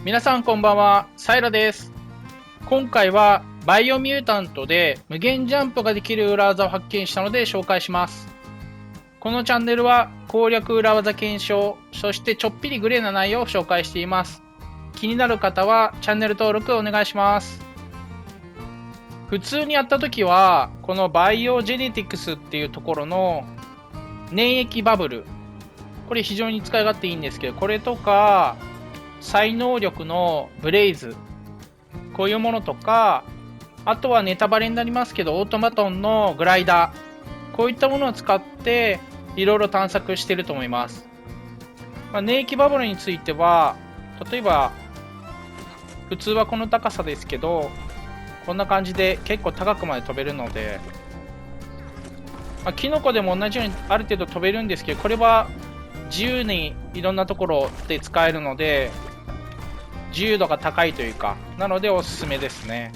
皆さんこんばんは、サイラです。今回はバイオミュータントで無限ジャンプができる裏技を発見したので紹介します。このチャンネルは攻略裏技検証、そしてちょっぴりグレーな内容を紹介しています。気になる方はチャンネル登録お願いします。普通にやった時はこのバイオジェネティクスっていうところの粘液バブル、これ非常に使い勝手いいんですけど、これとか再能力のブレイズ、こういうものとか、あとはネタバレになりますけどオートマトンのグライダー、こういったものを使っていろいろ探索していると思います。粘液バブルについては、例えば普通はこの高さですけど、こんな感じで結構高くまで飛べるので、キノコでも同じようにある程度飛べるんですけど、これは自由にいろんなところで使えるので自由度が高いというか、なのでおすすめですね。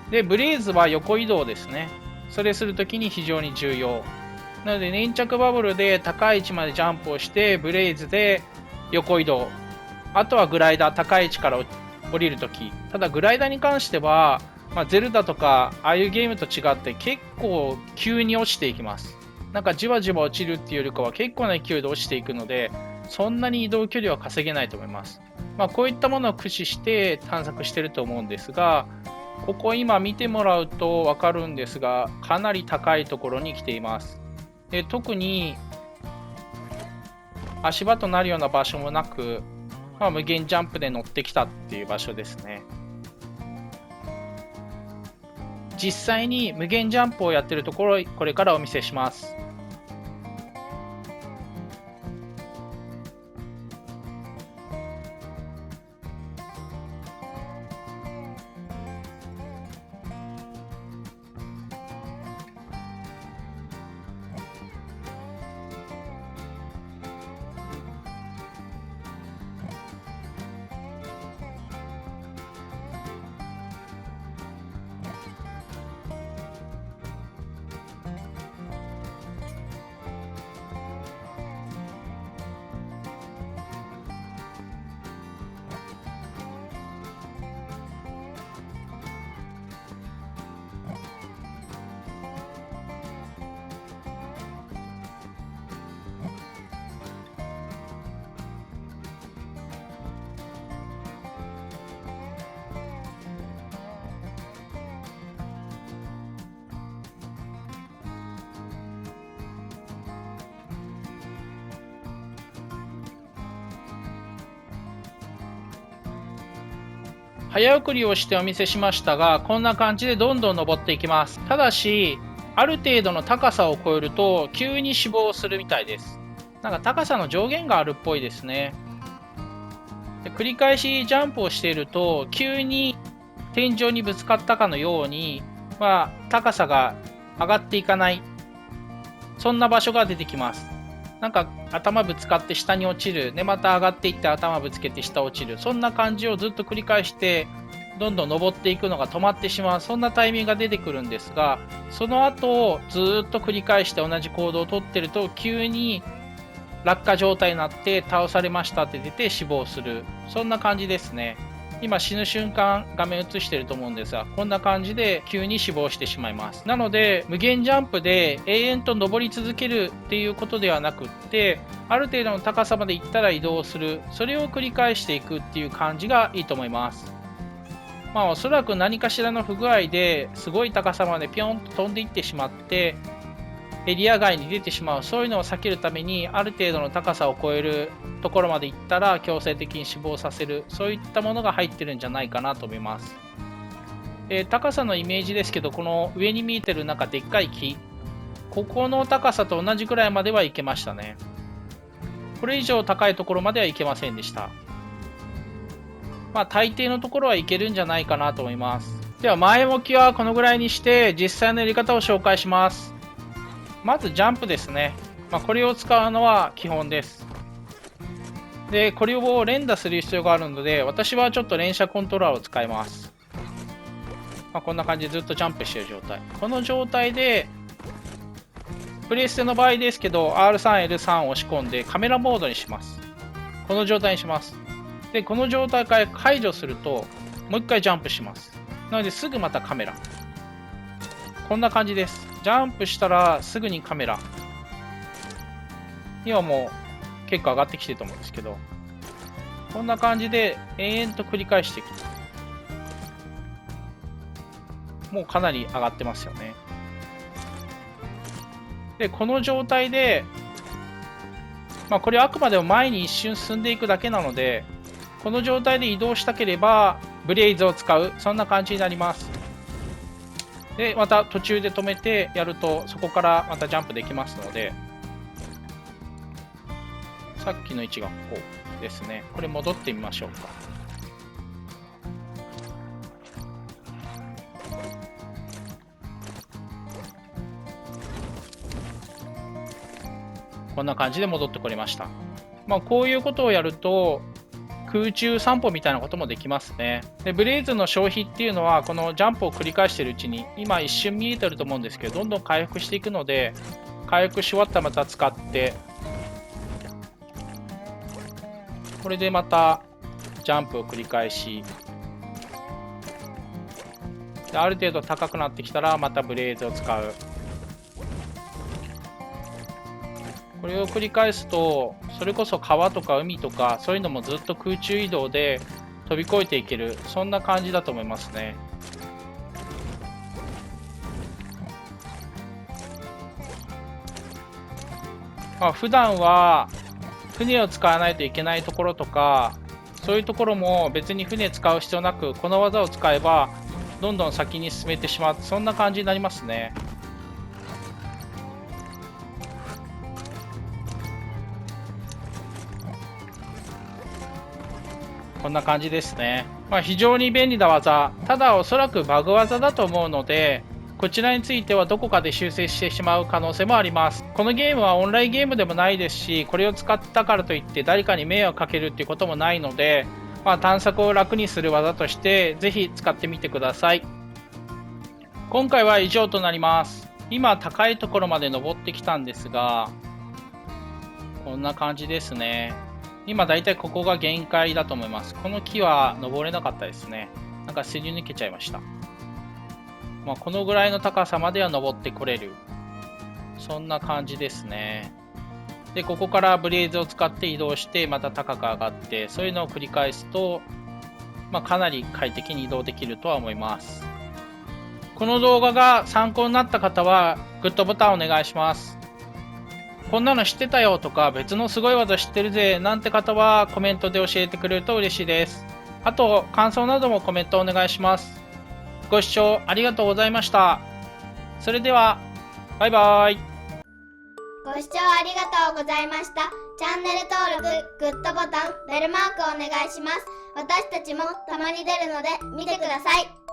で、ブレイズは横移動ですね。それするときに非常に重要。なので粘着バブルで高い位置までジャンプをして、ブレイズで横移動。あとはグライダー、高い位置から降りるとき。ただグライダーに関しては、ゼルダとかああいうゲームと違って結構急に落ちていきます。なんかじわじわ落ちるっていうよりかは結構な勢いで落ちていくので、そんなに移動距離は稼げないと思います。こういったものを駆使して探索してると思うんですが、ここ今見てもらうと分かるんですが、かなり高いところに来ています。で、特に足場となるような場所もなく、無限ジャンプで乗ってきたっていう場所ですね。実際に無限ジャンプをやってるところをこれからお見せします。早送りをしてお見せしましたが、こんな感じでどんどん登っていきます。ただし、ある程度の高さを超えると急に死亡するみたいです。なんか高さの上限があるっぽいですね。で、繰り返しジャンプをしていると急に天井にぶつかったかのように、高さが上がっていかない、そんな場所が出てきます。なんか頭ぶつかって下に落ちる、でまた上がっていって頭ぶつけて下落ちる、そんな感じをずっと繰り返してどんどん登っていくのが止まってしまう、そんなタイミングが出てくるんですが、その後ずっと繰り返して同じ行動をとってると急に落下状態になって倒されましたって出て死亡する、そんな感じですね。今死ぬ瞬間画面映してると思うんですが、こんな感じで急に死亡してしまいます。なので無限ジャンプで永遠と登り続けるっていうことではなくって、ある程度の高さまで行ったら移動する、それを繰り返していくっていう感じがいいと思います。おそらく何かしらの不具合ですごい高さまでピョンと飛んでいってしまってエリア外に出てしまう、そういうのを避けるためにある程度の高さを超えるところまで行ったら強制的に死亡させる、そういったものが入ってるんじゃないかなと思います。高さのイメージですけど、この上に見えてるなんかでっかい木、ここの高さと同じくらいまでは行けましたね。これ以上高いところまでは行けませんでした。大抵のところは行けるんじゃないかなと思います。では前置きはこのぐらいにして実際のやり方を紹介します。まずジャンプですね。これを使うのは基本です。で、これを連打する必要があるので、私はちょっと連射コントローラーを使います。こんな感じでずっとジャンプしている状態。この状態で、プレイステの場合ですけど、R3、L3 を押し込んでカメラモードにします。この状態にします。で、この状態から解除すると、もう一回ジャンプします。なので、すぐまたカメラ。こんな感じです。ジャンプしたら、すぐにカメラ。今もう結構上がってきてると思うんですけど、こんな感じで延々と繰り返していくと。もうかなり上がってますよね。で、この状態で、これはあくまでも前に一瞬進んでいくだけなので、この状態で移動したければ、ブレイズを使う、そんな感じになります。で、また途中で止めてやると、そこからまたジャンプできますので、さっきの位置がここですね。これ戻ってみましょうか。こんな感じで戻ってこれました。こういうことをやると、空中散歩みたいなこともできますね。で、ブレイズの消費っていうのは、このジャンプを繰り返しているうちに、今一瞬見えてると思うんですけど、どんどん回復していくので、回復し終わったらまた使って、これでまたジャンプを繰り返し、である程度高くなってきたらまたブレイズを使う。これを繰り返すと、それこそ川とか海とかそういうのもずっと空中移動で飛び越えていける、そんな感じだと思いますね。普段は船を使わないといけないところとか、そういうところも別に船使う必要なく、この技を使えばどんどん先に進めてしまう、そんな感じになりますね。こんな感じですね。非常に便利な技。ただおそらくバグ技だと思うので、こちらについてはどこかで修正してしまう可能性もあります。このゲームはオンラインゲームでもないですし、これを使ったからといって誰かに迷惑かけるっていうこともないので、探索を楽にする技としてぜひ使ってみてください。今回は以上となります。今高いところまで登ってきたんですが、こんな感じですね。今だいたいここが限界だと思います。この木は登れなかったですね。なんかすり抜けちゃいました。このぐらいの高さまでは登ってこれる。そんな感じですね。で、ここからブレイズを使って移動してまた高く上がって、そういうのを繰り返すと、かなり快適に移動できるとは思います。この動画が参考になった方はグッドボタンお願いします。こんなの知ってたよとか別のすごい技知ってるぜなんて方はコメントで教えてくれると嬉しいです。あと感想などもコメントお願いします。ご視聴ありがとうございました。それではバイバイ。ご視聴ありがとうございました。チャンネル登録、グッドボタン、ベルマークお願いします。私たちもたまに出るので見てください。